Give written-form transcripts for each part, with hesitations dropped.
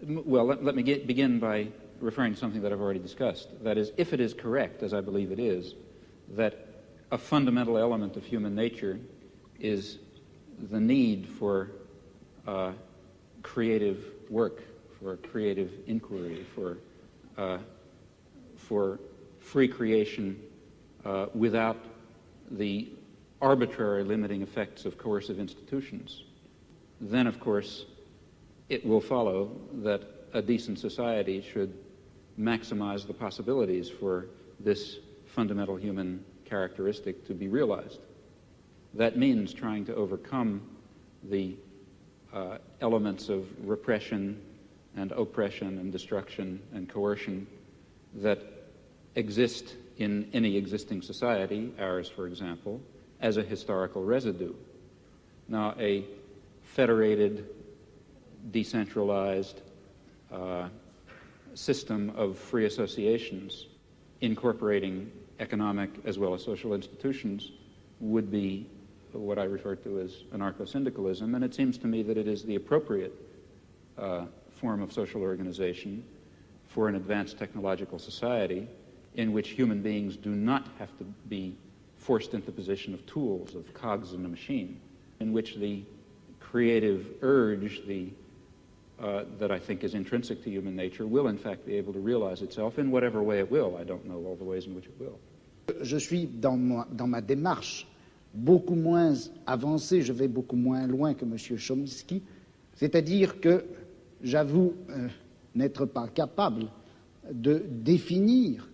Well, let me begin by referring to something that I've already discussed. That is, if it is correct, as I believe it is, that a fundamental element of human nature is the need for creative work, for creative inquiry, for free creation without the arbitrary limiting effects of coercive institutions, then, of course, it will follow that a decent society should maximize the possibilities for this fundamental human characteristic to be realized. That means trying to overcome the elements of repression and oppression and destruction and coercion that exist in any existing society, ours, for example, as a historical residue. Now, a federated, decentralized system of free associations incorporating economic as well as social institutions would be what I refer to as anarcho-syndicalism, and it seems to me that it is the appropriate form of social organization for an advanced technological society in which human beings do not have to be forced into the position of tools, of cogs in a machine, in which the creative urge, that I think is intrinsic to human nature, will in fact be able to realize itself in whatever way it will. I don't know all the ways in which it will. Je suis dans ma démarche beaucoup moins avancé, je vais beaucoup moins loin que M. Chomsky, c'est-à-dire que j'avoue n'être pas capable de définir,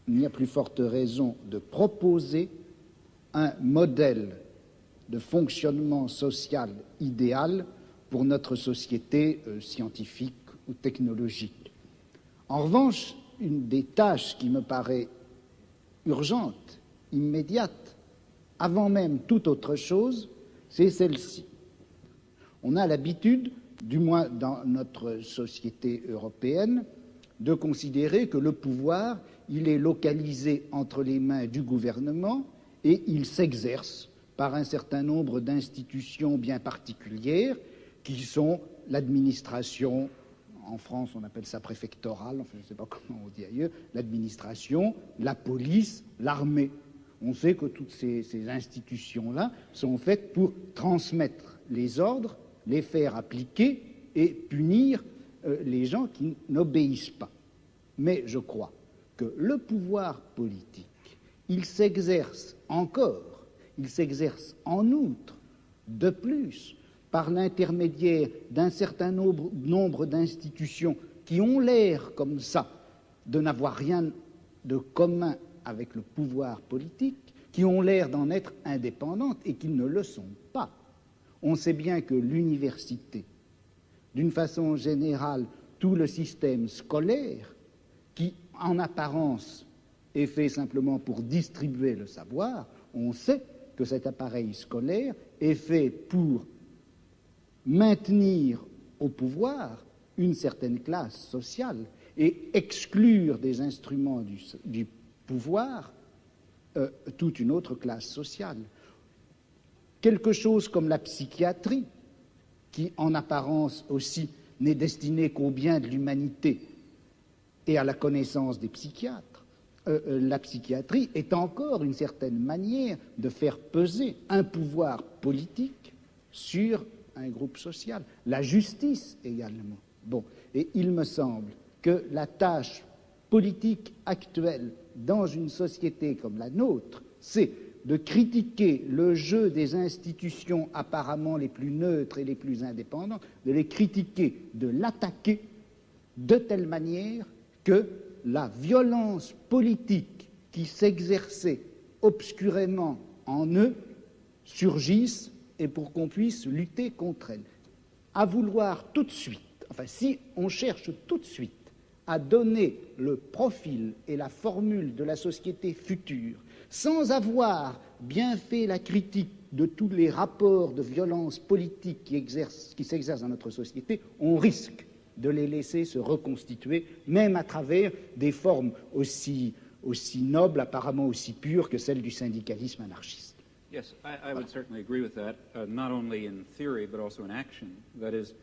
il n'y a plus forte raison de proposer un modèle de fonctionnement social idéal pour notre société scientifique ou technologique. En revanche, une des tâches qui me paraît urgente, immédiate, avant même toute autre chose, c'est celle-ci. On a l'habitude, du moins dans notre société européenne, de considérer que le pouvoir, il est localisé entre les mains du gouvernement et il s'exerce par un certain nombre d'institutions bien particulières qui sont l'administration, en France on appelle ça préfectorale, enfin je ne sais pas comment on dit ailleurs, l'administration, la police, l'armée. On sait que toutes ces institutions-là sont faites pour transmettre les ordres, les faire appliquer et punir les gens qui n'obéissent pas. Mais je crois que le pouvoir politique, il s'exerce encore, il s'exerce en outre, de plus, par l'intermédiaire d'un certain nombre d'institutions qui ont l'air comme ça de n'avoir rien de commun avec le pouvoir politique, qui ont l'air d'en être indépendantes et qui ne le sont pas. On sait bien que l'université, d'une façon générale, tout le système scolaire, qui en apparence est fait simplement pour distribuer le savoir, on sait que cet appareil scolaire est fait pour maintenir au pouvoir une certaine classe sociale et exclure des instruments du pouvoir toute une autre classe sociale. Quelque chose comme la psychiatrie, qui en apparence aussi n'est destinée qu'au bien de l'humanité et à la connaissance des psychiatres, la psychiatrie est encore une certaine manière de faire peser un pouvoir politique sur un groupe social. La justice également. Bon, et il me semble que la tâche politique actuelle dans une société comme la nôtre, c'est de critiquer le jeu des institutions apparemment les plus neutres et les plus indépendantes, de les critiquer, de l'attaquer de telle manière que la violence politique qui s'exerçait obscurément en eux surgisse et pour qu'on puisse lutter contre elle. À vouloir tout de suite, enfin si on cherche tout de suite à donner le profil et la formule de la société future sans avoir bien fait la critique de tous les rapports de violence politique qui s'exercent dans notre société, on risque de les laisser se reconstituer, même à travers des formes aussi nobles, apparemment aussi pures que celles du syndicalisme anarchiste. Yes, I would certainly agree with that, not only in theory but also in action. That is,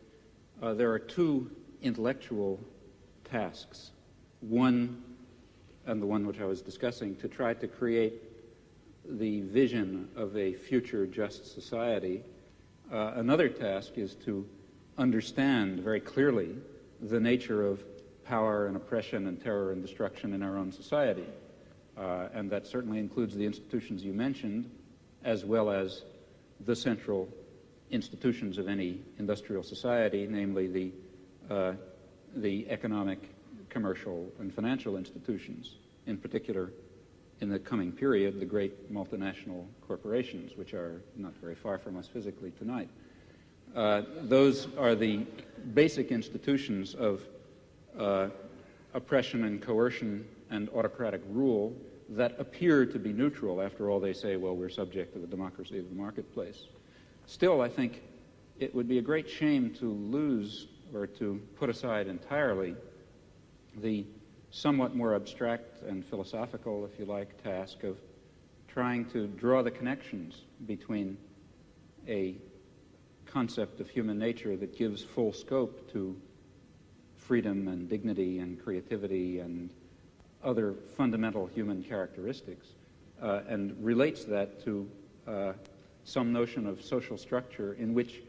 there are two intellectual tasks. One, and the one which I was discussing, to try to create the vision of a future just society. Another task is to understand very clearly the nature of power and oppression and terror and destruction in our own society. And that certainly includes the institutions you mentioned, as well as the central institutions of any industrial society, namely the economic, commercial, and financial institutions, in particular, in the coming period, the great multinational corporations, which are not very far from us physically tonight. Those are the basic institutions of oppression and coercion and autocratic rule that appear to be neutral. After all, they say, well, we're subject to the democracy of the marketplace. Still, I think it would be a great shame to lose or to put aside entirely the somewhat more abstract and philosophical, if you like, task of trying to draw the connections between a concept of human nature that gives full scope to freedom and dignity and creativity and other fundamental human characteristics, and relates that to some notion of social structure in which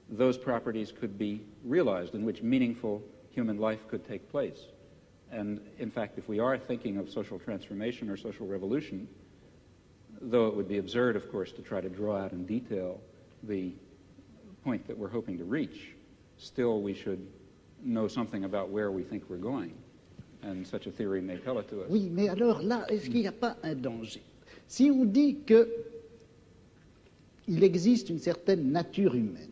those properties could be realized, in which meaningful human life could take place. And in fact, if we are thinking of social transformation or social revolution, though it would be absurd, of course, to try to draw out in detail the point that we're hoping to reach, still we should know something about where we think we're going. And such a theory may tell it to us. Oui, mais alors là, est-ce qu'il n'y a pas un danger? Si on dit qu'il existe une certaine nature humaine,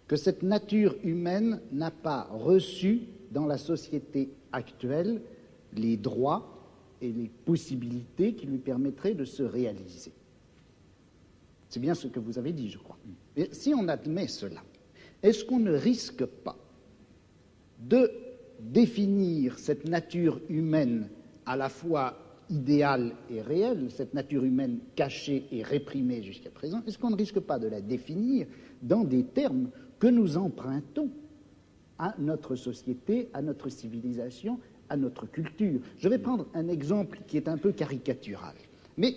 que cette nature humaine n'a pas reçu dans la société actuelle les droits et les possibilités qui lui permettraient de se réaliser. C'est bien ce que vous avez dit, je crois. Et si on admet cela, est-ce qu'on ne risque pas de définir cette nature humaine à la fois idéale et réelle, cette nature humaine cachée et réprimée jusqu'à présent, est-ce qu'on ne risque pas de la définir dans des termes que nous empruntons à notre société, à notre civilisation, à notre culture? Je vais prendre un exemple qui est un peu caricatural, mais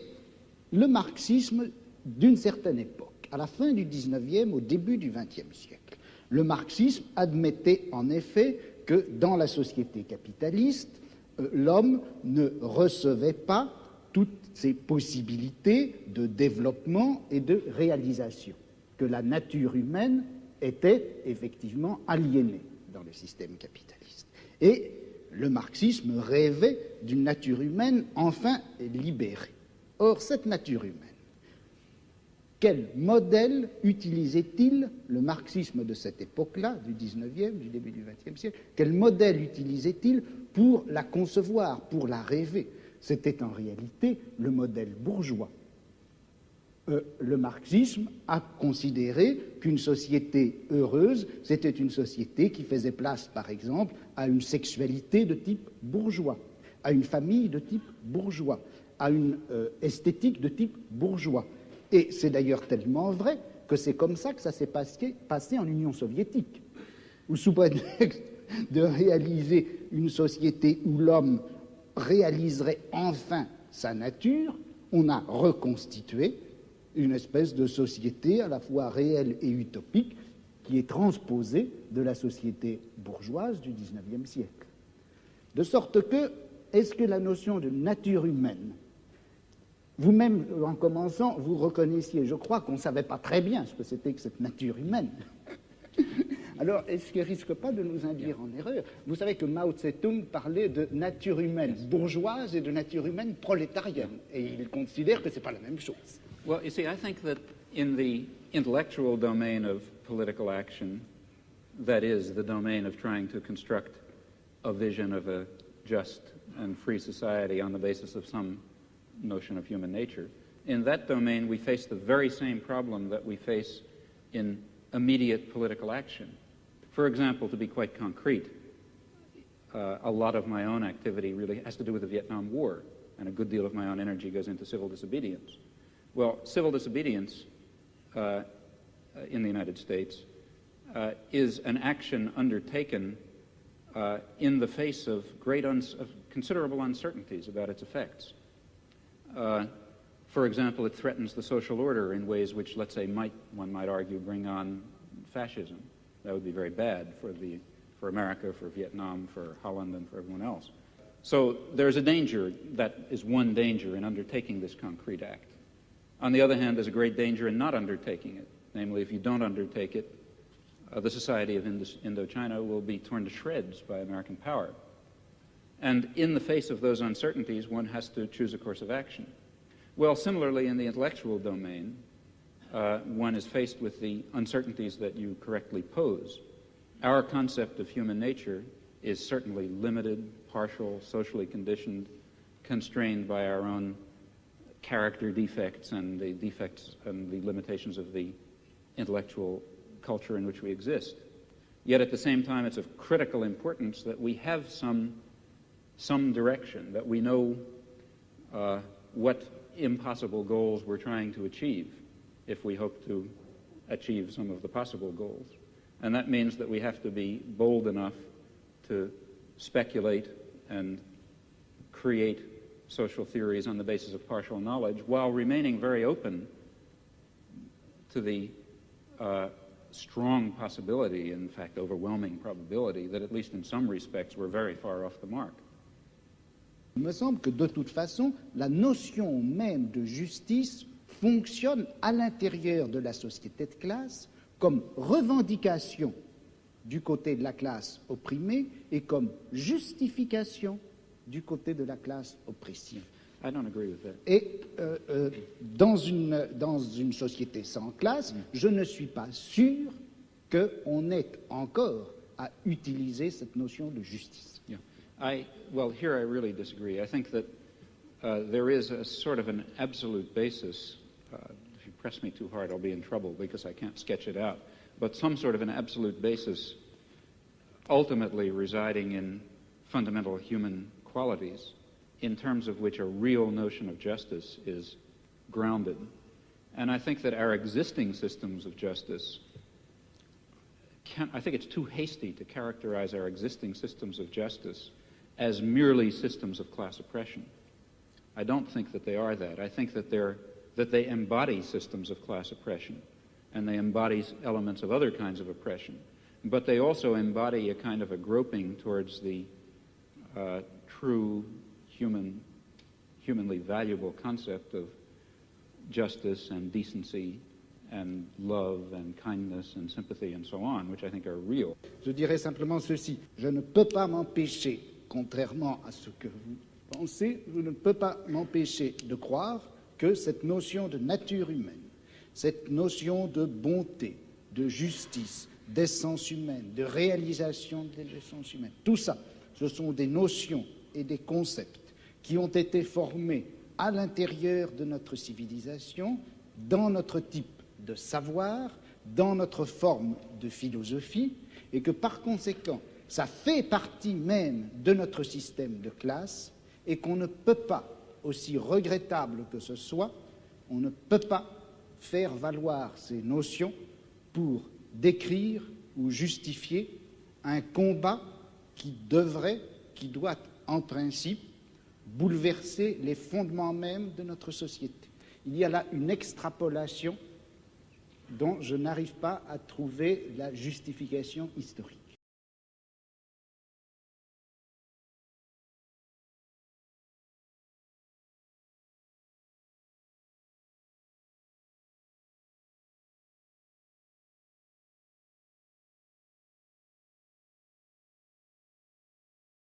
le marxisme d'une certaine époque, à la fin du XIXe, au début du XXe siècle, le marxisme admettait en effet que dans la société capitaliste, l'homme ne recevait pas toutes ses possibilités de développement et de réalisation, que la nature humaine était effectivement aliénée dans le système capitaliste. Et le marxisme rêvait d'une nature humaine enfin libérée. Or, cette nature humaine, quel modèle utilisait-il le marxisme de cette époque-là, du XIXe, du début du XXe siècle? Quel modèle utilisait-il pour la concevoir, pour la rêver? C'était en réalité le modèle bourgeois. Le marxisme a considéré qu'une société heureuse, c'était une société qui faisait place, par exemple, à une sexualité de type bourgeois, à une famille de type bourgeois, à une esthétique de type bourgeois. Et c'est d'ailleurs tellement vrai que c'est comme ça que ça s'est passé en Union soviétique, où sous prétexte de réaliser une société où l'homme réaliserait enfin sa nature, on a reconstitué une espèce de société à la fois réelle et utopique qui est transposée de la société bourgeoise du XIXe siècle. De sorte que, est-ce que la notion de nature humaine, vous-même, en commençant, vous reconnaissiez, je crois qu'on ne savait pas très bien ce que c'était que cette nature humaine. Alors, est-ce qu'il ne risque pas de nous induire en erreur? Vous savez que Mao Tse-tung parlait de nature humaine bourgeoise et de nature humaine prolétarienne, et il considère que ce n'est pas la même chose. Well, you see, I think that in the intellectual domain of political action, that is, the domain of trying to construct a vision of a just and free society on the basis of some notion of human nature, in that domain we face the very same problem that we face in immediate political action. For example, to be quite concrete, a lot of my own activity really has to do with the Vietnam War, and a good deal of my own energy goes into civil disobedience. Well, civil disobedience in the United States is an action undertaken in the face of of considerable uncertainties about its effects. For example, it threatens the social order in ways which, let's say, one might argue, bring on fascism. That would be very bad for America, for Vietnam, for Holland, and for everyone else. So there's a danger, that is one danger in undertaking this concrete act. On the other hand, there's a great danger in not undertaking it. Namely, if you don't undertake it, the society of Indochina will be torn to shreds by American power. And in the face of those uncertainties, one has to choose a course of action. Well, similarly, in the intellectual domain, one is faced with the uncertainties that you correctly pose. Our concept of human nature is certainly limited, partial, socially conditioned, constrained by our own character defects and the limitations of the intellectual culture in which we exist. Yet at the same time, it's of critical importance that we have some direction, that we know what impossible goals we're trying to achieve if we hope to achieve some of the possible goals. And that means that we have to be bold enough to speculate and create social theories on the basis of partial knowledge while remaining very open to the strong possibility, in fact overwhelming probability, that at least in some respects we're very far off the mark. Il me semble que de toute façon, la notion même de justice fonctionne à l'intérieur de la société de classe comme revendication du côté de la classe opprimée et comme justification du côté de la classe oppressive. I don't agree with that. Et dans une société sans classe, je ne suis pas sûr qu'on ait encore à utiliser cette notion de justice. Yeah. Well, here I really disagree. I think that there is a sort of an absolute basis. If you press me too hard, I'll be in trouble because I can't sketch it out. But some sort of an absolute basis ultimately residing in fundamental human qualities in terms of which a real notion of justice is grounded. And I think that our existing systems of justice I think it's too hasty to characterize our existing systems of justice as merely systems of class oppression. I don't think that they are that. I think that they embody systems of class oppression, and they embody elements of other kinds of oppression. But they also embody a kind of a groping towards the true humanly valuable concept of justice and decency and love and kindness and sympathy and so on, which I think are real. Je dirais simplement ceci. Je ne peux pas m'empêcher, contrairement à ce que vous pensez, je ne peux pas m'empêcher de croire que cette notion de nature humaine, cette notion de bonté, de justice, d'essence humaine, de réalisation de l'essence humaine, tout ça, ce sont des notions et des concepts qui ont été formés à l'intérieur de notre civilisation, dans notre type de savoir, dans notre forme de philosophie, et que par conséquent, ça fait partie même de notre système de classe, et qu'on ne peut pas, aussi regrettable que ce soit, on ne peut pas faire valoir ces notions pour décrire ou justifier un combat qui doit en principe bouleverser les fondements mêmes de notre société. Il y a là une extrapolation dont je n'arrive pas à trouver la justification historique.